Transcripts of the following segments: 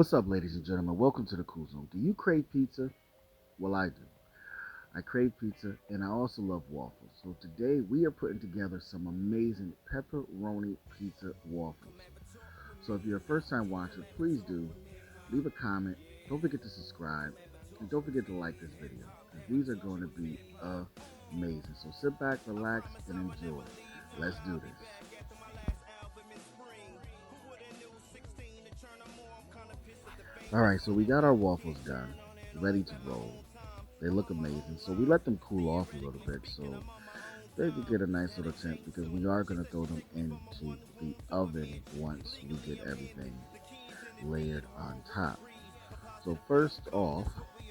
What's up, ladies and gentlemen? Welcome to the Cool Zone. Do you crave pizza? Well, I do. I crave pizza and I also love waffles. So today we are putting together some amazing pepperoni pizza waffles. So if you're a first time watcher, please do leave a comment. Don't forget to subscribe and don't forget to like this video because these are going to be amazing. So sit back, relax, and enjoy. Let's do this. Alright, so we got our waffles done, ready to roll. They look amazing. So we let them cool off a little bit so they could get a nice little temp because we are going to throw them into the oven once we get everything layered on top. So first off,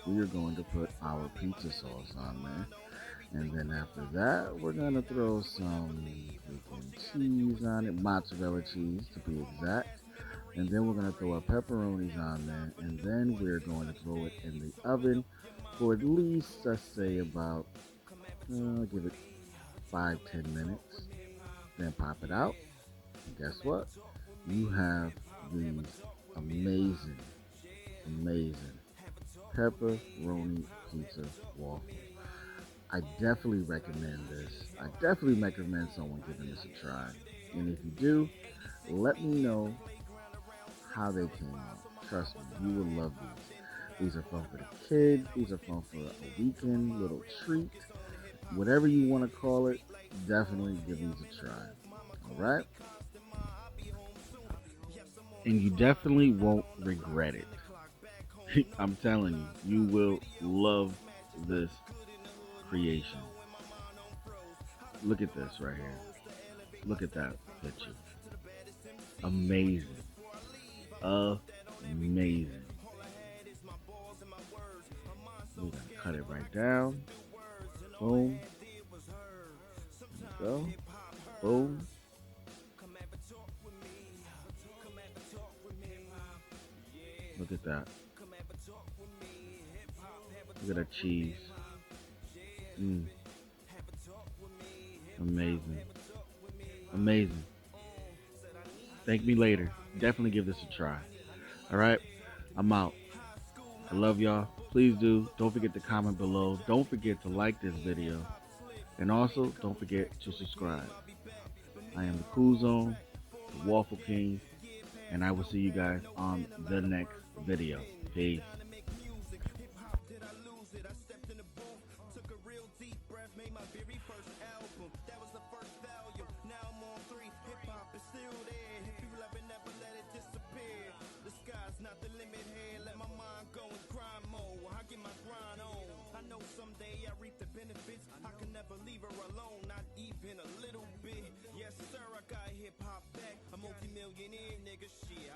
we are going to put our pizza sauce on there. And then after that, we're going to throw some freaking cheese on it, mozzarella cheese to be exact. And then we're going to throw our pepperonis on there. And then we're going to throw it in the oven for at least, let's say, about, give it 5-10 minutes. Then pop it out. And guess what? You have these amazing, amazing pepperoni pizza waffles. I definitely recommend this. I definitely recommend someone giving this a try. And if you do, let me know how they came out. Trust me, you will love these. These are fun for the kids. These are fun for a weekend little treat. Whatever you want to call it, definitely give these a try. Alright? And you definitely won't regret it. I'm telling you, you will love this creation. Look at this right here. Look at that picture. Amazing. Amazing. We're gonna cut it right down. Boom. There we go. Boom. Look at that. Look at that cheese. Amazing. Amazing. Thank me later. Definitely give this a try. Alright? I'm out. I love y'all. Please do. Don't forget to comment below. Don't forget to like this video. And also, don't forget to subscribe. I am the Cool Zone, the Waffle King, and I will see you guys on the next video. Peace. Not the limit here, let my mind go in grind mode. I get my grind on. I know someday I reap the benefits. I can never leave her alone, not even a little bit. Yes, sir, I got hip hop back. A multi-millionaire nigga, shit.